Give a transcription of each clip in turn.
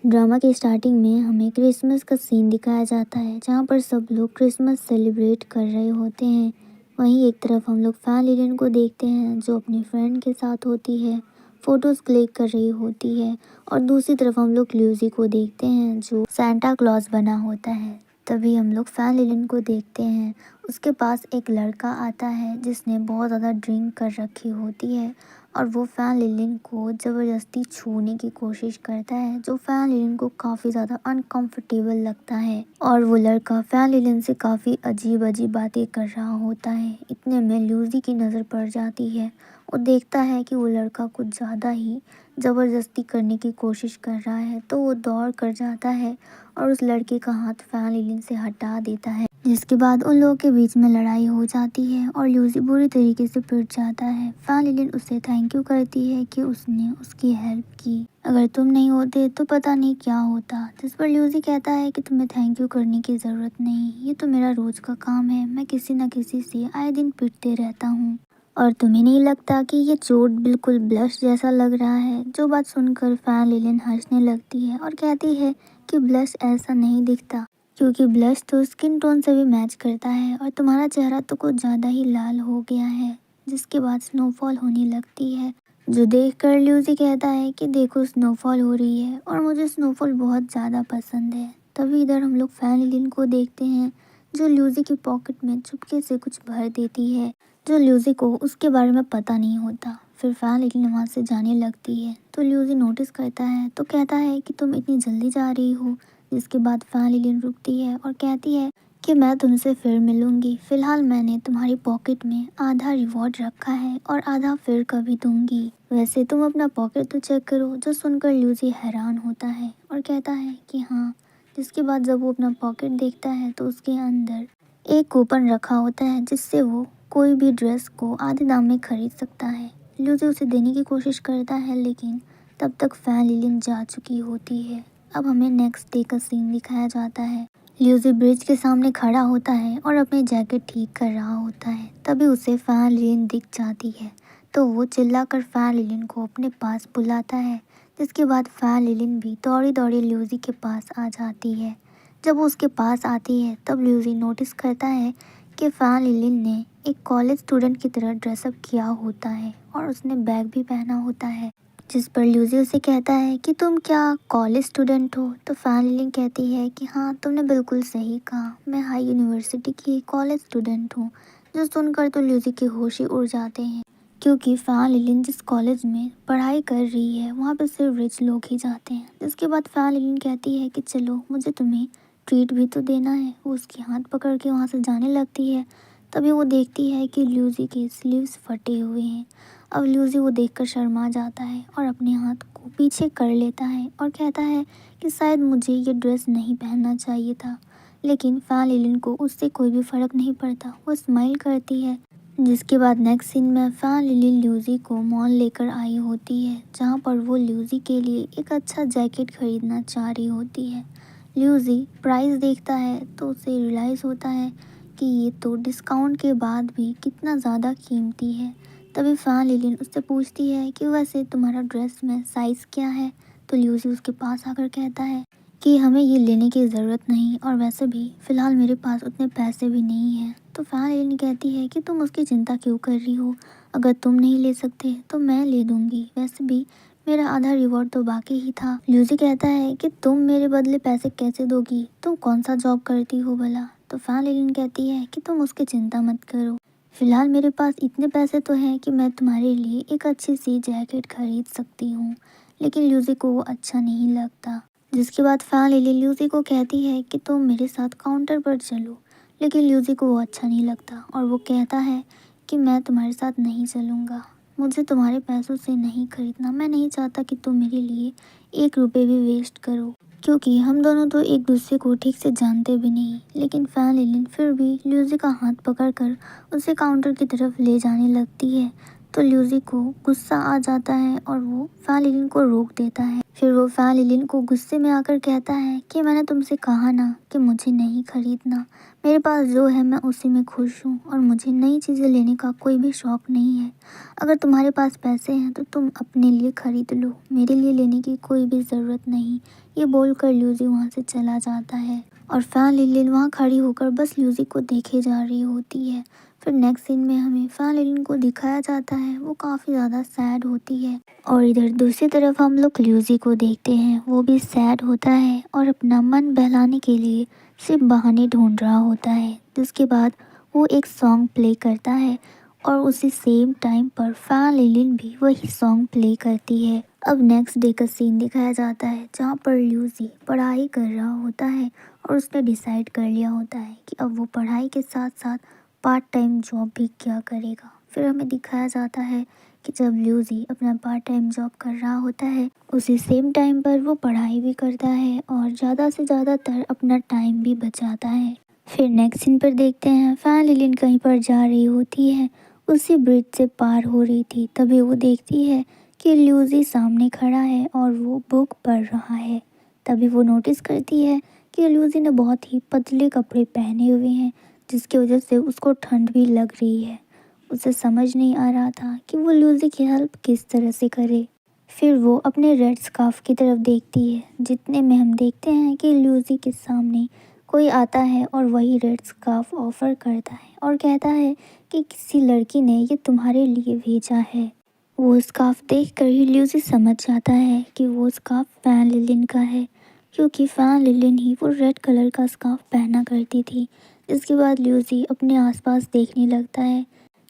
Drama की starting में हमें क्रिसमस का सीन दिखाया जाता है जहाँ पर सब लोग क्रिसमस सेलिब्रेट कर रहे होते हैं। वहीं एक तरफ हम लोग फैन लिलिन को देखते हैं जो अपनी फ्रेंड के साथ होती है, फोटोज क्लिक कर रही होती है। और दूसरी तरफ हम लोग ल्यूसी को देखते हैं जो सांता क्लॉज बना होता है। तभी हम लोग फैन लिलिन को देखते हैं, उसके पास एक लड़का आता है जिसने बहुत ज़्यादा ड्रिंक कर रखी होती है और वो फैन लिलिन को ज़बरदस्ती छूने की कोशिश करता है, जो फैन लिलिन को काफ़ी ज़्यादा अनकंफर्टेबल लगता है। और वो लड़का फैन लिलिन से काफ़ी अजीब अजीब बातें कर रहा होता है। इतने में ल्यूसी की नज़र पड़ जाती है। वो देखता है कि वो लड़का कुछ ज़्यादा ही ज़बरदस्ती करने की कोशिश कर रहा है, तो वो दौड़ कर जाता है और उस लड़के का हाथ फैन लिलिन से हटा देता है, जिसके बाद उन लोगों के बीच में लड़ाई हो जाती है और ल्यूसी बुरी तरीके से पिट जाता है। फैन लिलिन उसे थैंक यू करती है कि उसने उसकी हेल्प की, अगर तुम नहीं होते तो पता नहीं क्या होता। जिस पर ल्यूसी कहता है कि तुम्हें थैंक यू करने की ज़रूरत नहीं, ये तो मेरा रोज़ का काम है, मैं किसी न किसी से आए दिन पिटते रहता हूँ। और तुम्हें नहीं लगता कि ये चोट बिल्कुल ब्लश जैसा लग रहा है? जो बात सुनकर फैन लिलिन हंसने लगती है और कहती है कि ब्लश ऐसा नहीं दिखता, क्योंकि ब्लश तो स्किन टोन से भी मैच करता है और तुम्हारा चेहरा तो कुछ ज़्यादा ही लाल हो गया है। जिसके बाद स्नोफॉल होने लगती है, जो देखकर ल्यूसी कहता है कि देखो स्नोफॉल हो रही है और मुझे स्नोफॉल बहुत ज़्यादा पसंद है। तभी इधर हम लोग फैन लिलिन को देखते हैं जो ल्यूसी की पॉकेट में चुपके से कुछ भर देती है, जो ल्यूसी को उसके बारे में पता नहीं होता। फिर फैन लिलिन वहाँ से जाने लगती है तो ल्यूसी नोटिस करता है तो कहता है कि तुम इतनी जल्दी जा रही हो। जिसके बाद फैन लिलिन रुकती है और कहती है कि मैं तुमसे फिर मिलूंगी, फिलहाल मैंने तुम्हारी पॉकेट में आधा रिवॉर्ड रखा है और आधा फिर कभी दूंगी। वैसे तुम अपना पॉकेट तो चेक करो। जो सुनकर ल्यूसी हैरान होता है और कहता है कि हाँ। जिसके बाद जब वो अपना पॉकेट देखता है तो उसके अंदर एक कूपन रखा होता है जिससे वो कोई भी ड्रेस को आधे दाम में खरीद सकता है। ल्यूसी उसे देने की कोशिश करता है लेकिन तब तक फैन लिलिन जा चुकी होती है। अब हमें नेक्स्ट डे का सीन दिखाया जाता है। ल्यूसी ब्रिज के सामने खड़ा होता है और अपनी जैकेट ठीक कर रहा होता है। तभी उसे फैन लिलिन दिख जाती है तो वो चिल्लाकर फैन लिलिन को अपने पास बुलाता है। जिसके बाद फैन लिलिन भी दौड़ी दौड़ी ल्यूसी के पास आ जाती है। जब वो उसके पास आती है तब ल्यूसी नोटिस करता है कि फैन लिलिन ने एक कॉलेज स्टूडेंट की तरह ड्रेसअप किया होता है और उसने बैग भी पहना होता है। जिस पर ल्यूसी उसे कहता है कि तुम क्या कॉलेज स्टूडेंट हो? तो फैन लिलिन कहती है कि हाँ, तुमने बिल्कुल सही कहा, मैं हाई यूनिवर्सिटी की कॉलेज स्टूडेंट हूँ। जो सुनकर तो ल्यूसी के होश ही उड़ जाते हैं, क्योंकि फैन लिलिन जिस कॉलेज में पढ़ाई कर रही है वहाँ पे सिर्फ रिच लोग ही जाते हैं। जिसके बाद फैन लिलिन कहती है कि चलो, मुझे तुम्हें ट्रीट भी तो देना है। वो उसके हाथ पकड़ के वहाँ से जाने लगती है। तभी वो देखती है कि ल्यूसी के स्लीव्स फटे हुए हैं। अब ल्यूसी वो देखकर शर्मा जाता है और अपने हाथ को पीछे कर लेता है और कहता है कि शायद मुझे ये ड्रेस नहीं पहनना चाहिए था। लेकिन फैन लिलिन को उससे कोई भी फ़र्क नहीं पड़ता, वो स्माइल करती है। जिसके बाद नेक्स्ट सीन में फैन लिलिन ल्यूसी को मॉल लेकर आई होती है, जहाँ पर वो ल्यूसी के लिए एक अच्छा जैकेट खरीदना चाह रही होती है। ल्यूसी प्राइस देखता है तो उसे रियलाइज़ होता है कि ये तो डिस्काउंट के बाद भी कितना ज़्यादा कीमती है। तभी फैन लिलिन उससे पूछती है कि वैसे तुम्हारा ड्रेस में साइज़ क्या है? तो ल्यूसी उसके पास आकर कहता है कि हमें ये लेने की ज़रूरत नहीं और वैसे भी फ़िलहाल मेरे पास उतने पैसे भी नहीं हैं। तो फैन लिलिन कहती है कि तुम उसकी चिंता क्यों कर रही हो? अगर तुम नहीं ले सकते तो मैं ले दूँगी, वैसे भी मेरा आधा रिवॉर्ड तो बाकी ही था। ल्यूसी कहता है कि तुम मेरे बदले पैसे कैसे दोगी? तुम कौन सा जॉब करती हो भला? तो फैन लिलिन कहती है कि तुम उसकी चिंता मत करो, फिलहाल मेरे पास इतने पैसे तो हैं कि मैं तुम्हारे लिए एक अच्छी सी जैकेट खरीद सकती हूँ। लेकिन ल्यूसी को वो अच्छा नहीं लगता। जिसके बाद फैन लिलिन ल्यूसी को कहती है कि तुम मेरे साथ काउंटर पर चलो। लेकिन ल्यूसी को वो अच्छा नहीं लगता और वो कहता है कि मैं तुम्हारे साथ नहीं चलूँगा, मुझे तुम्हारे पैसों से नहीं खरीदना। मैं नहीं चाहता कि तुम मेरे लिए 1 रुपये भी वेस्ट करो, क्योंकि हम दोनों तो एक दूसरे को ठीक से जानते भी नहीं। लेकिन फैन लिलिन फिर भी ल्यूसी का हाथ पकड़कर उसे काउंटर की तरफ ले जाने लगती है। तो ल्यूसी को गुस्सा आ जाता है और वो फैन लिलिन को रोक देता है। फिर वो फैन लिलिन को गुस्से में आकर कहता है कि मैंने तुमसे कहा ना कि मुझे नहीं खरीदना, मेरे पास जो है मैं उसी में खुश हूँ और मुझे नई चीज़ें लेने का कोई भी शौक़ नहीं है। अगर तुम्हारे पास पैसे हैं तो तुम अपने लिए खरीद लो, मेरे लिए लेने की कोई भी ज़रूरत नहीं। ये बोलकर ल्यूसी वहाँ से चला जाता है और फैन लिलिन वहाँ खड़ी होकर बस ल्यूसी को देखे जा रही होती है। फिर नेक्स्ट सीन में हमें फैन लिलिन को दिखाया जाता है, वो काफ़ी ज़्यादा सैड होती है और इधर दूसरी तरफ हम लोग ल्यूसी को देखते हैं, वो भी सैड होता है और अपना मन बहलाने के लिए सिर्फ बहाने ढूंढ रहा होता है। जिसके बाद वो एक सॉन्ग प्ले करता है और उसी सेम टाइम पर फैन लिलिन भी वही सॉन्ग प्ले करती है। अब नेक्स्ट डे का सीन दिखाया जाता है जहाँ पर ल्यूसी पढ़ाई कर रहा होता है और उसने डिसाइड कर लिया होता है कि अब वो पढ़ाई के साथ साथ पार्ट टाइम जॉब भी क्या करेगा। फिर हमें दिखाया जाता है कि जब ल्यूसी अपना पार्ट टाइम जॉब कर रहा होता है उसी सेम टाइम पर वो पढ़ाई भी करता है और ज़्यादा से ज़्यादातर अपना टाइम भी बचाता है। फिर नेक्स्ट सीन पर देखते हैं फैन लिलिन कहीं पर जा रही होती है, उसी ब्रिज से पार हो रही थी, तभी वो देखती है कि ल्यूसी सामने खड़ा है और वो बुक पढ़ रहा है। तभी वो नोटिस करती है कि ल्यूसी ने बहुत ही पतले कपड़े पहने हुए हैं जिसकी वजह से उसको ठंड भी लग रही है। उसे समझ नहीं आ रहा था कि वो ल्यूसी की हेल्प किस तरह से करे। फिर वो अपने रेड स्कार्फ की तरफ देखती है, जितने में हम देखते हैं कि ल्यूसी के सामने कोई आता है और वही रेड स्कार्फ ऑफर करता है और कहता है कि किसी लड़की ने ये तुम्हारे लिए भेजा है। वो स्कार्फ देखकर ही ल्यूसी समझ जाता है कि वो स्कार्फ फैन लिलिन का है, क्योंकि फैन लिलिन ही वो रेड कलर का स्कार्फ पहना करती थी। इसके बाद ल्यूसी अपने आसपास देखने लगता है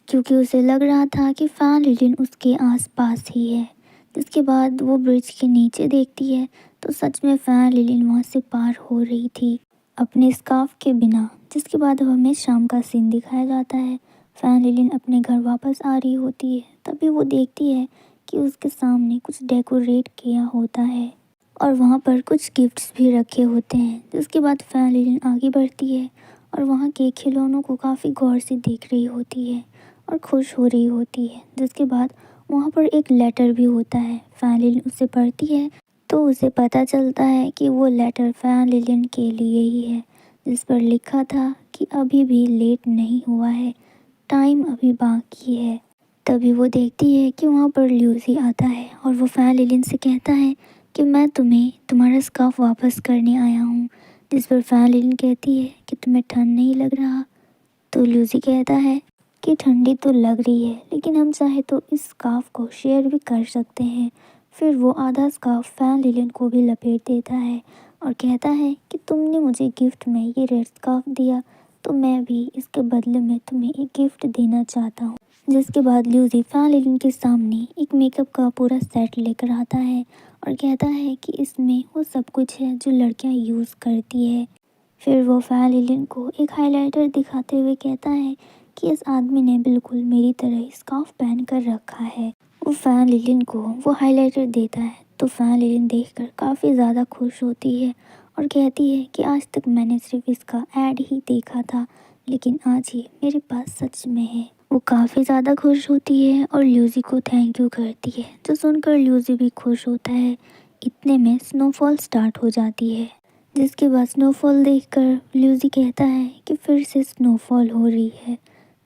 क्योंकि उसे लग रहा था कि फैन लिलिन उसके आसपास ही है। जिसके बाद वो ब्रिज के नीचे देखती है तो सच में फैन लिलिन वहाँ से पार हो रही थी अपने स्कार्फ के बिना। जिसके बाद अब हमें शाम का सीन दिखाया जाता है, फैन लिलिन अपने घर वापस आ रही होती है, तभी वो देखती है कि उसके सामने कुछ डेकोरेट किया होता है और वहाँ पर कुछ गिफ्ट्स भी रखे होते हैं। जिसके बाद फैन लिलिन आगे बढ़ती है और वहाँ के खिलौनों को काफ़ी गौर से देख रही होती है और खुश हो रही होती है। जिसके बाद वहाँ पर एक लेटर भी होता है, फैन लिलिन उसे पढ़ती है तो उसे पता चलता है कि वो लेटर फैन लिलिन के लिए ही है, जिस पर लिखा था कि अभी भी लेट नहीं हुआ है, टाइम अभी बाकी है। तभी वो देखती है कि वहाँ पर ल्यूसी आता है और वो फैन लिलिन से कहता है कि मैं तुम्हें तुम्हारा स्कार्फ वापस करने आया हूँ। जिस पर फैन लिलिन कहती है कि तुम्हें ठंड नहीं लग रहा। तो ल्यूसी कहता है कि ठंडी तो लग रही है, लेकिन हम चाहे तो इस स्कार्फ को शेयर भी कर सकते हैं। फिर वो आधा स्कार्फ फैन लिलिन को भी लपेट देता है और कहता है कि तुमने मुझे गिफ्ट में ये रेड स्कार्फ दिया तो मैं भी इसके बदले में तुम्हें एक गिफ्ट देना चाहता हूँ। जिसके बाद ल्यूसी फैन लिलिन के सामने एक मेकअप का पूरा सेट लेकर आता है और कहता है कि इसमें वो सब कुछ है जो लड़कियाँ यूज़ करती है। फिर वो फैन लिलिन को एक हाइलाइटर दिखाते हुए कहता है कि इस आदमी ने बिल्कुल मेरी तरह स्कार्फ पहन कर रखा है। वो फैन लिलिन को वो हाइलाइटर देता है तो फैन लिलिन देखकर काफ़ी ज़्यादा खुश होती है और कहती है कि आज तक मैंने सिर्फ इसका ऐड ही देखा था, लेकिन आज ये मेरे पास सच में है। वो काफ़ी ज़्यादा खुश होती है और ल्यूसी को थैंक यू करती है, जो सुनकर ल्यूसी भी खुश होता है। इतने में स्नोफॉल स्टार्ट हो जाती है। जिसके बाद स्नोफॉल देखकर ल्यूसी कहता है कि फिर से स्नोफॉल हो रही है,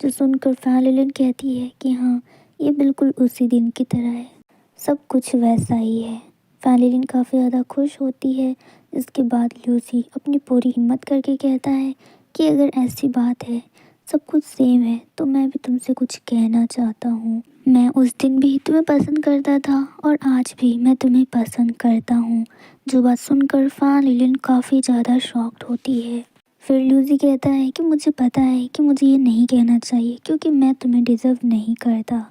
जो सुनकर फैन लिलिन कहती है कि हाँ, ये बिल्कुल उसी दिन की तरह है, सब कुछ वैसा ही है। फैन लिलिन काफ़ी ज़्यादा खुश होती है। इसके बाद ल्यूसी अपनी पूरी हिम्मत करके कहता है कि अगर ऐसी बात है, सब कुछ सेम है, तो मैं भी तुमसे कुछ कहना चाहता हूँ। मैं उस दिन भी तुम्हें पसंद करता था और आज भी मैं तुम्हें पसंद करता हूँ। जो बात सुनकर फैन लिलिन काफ़ी ज़्यादा शॉक्ड होती है। फिर ल्यूसी कहता है कि मुझे पता है कि मुझे ये नहीं कहना चाहिए क्योंकि मैं तुम्हें डिज़र्व नहीं करता।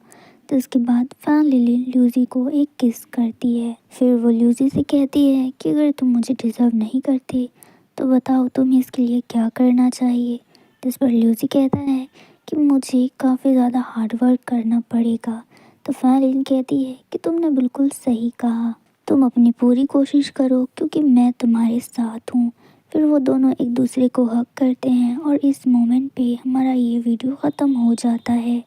तो इसके बाद फैन लिलिन ल्यूसी को एक किस करती है। फिर वो ल्यूसी से कहती है कि अगर तुम मुझे डिज़र्व नहीं करते तो बताओ तुम्हें इसके लिए क्या करना चाहिए। जिस पर ल्यूसी कहता है कि मुझे काफ़ी ज़्यादा हार्ड वर्क करना पड़ेगा। तो फैन लिलिन कहती है कि तुमने बिल्कुल सही कहा, तुम अपनी पूरी कोशिश करो क्योंकि मैं तुम्हारे साथ हूँ। फिर वो दोनों एक दूसरे को हग करते हैं और इस मोमेंट पे हमारा ये वीडियो ख़त्म हो जाता है।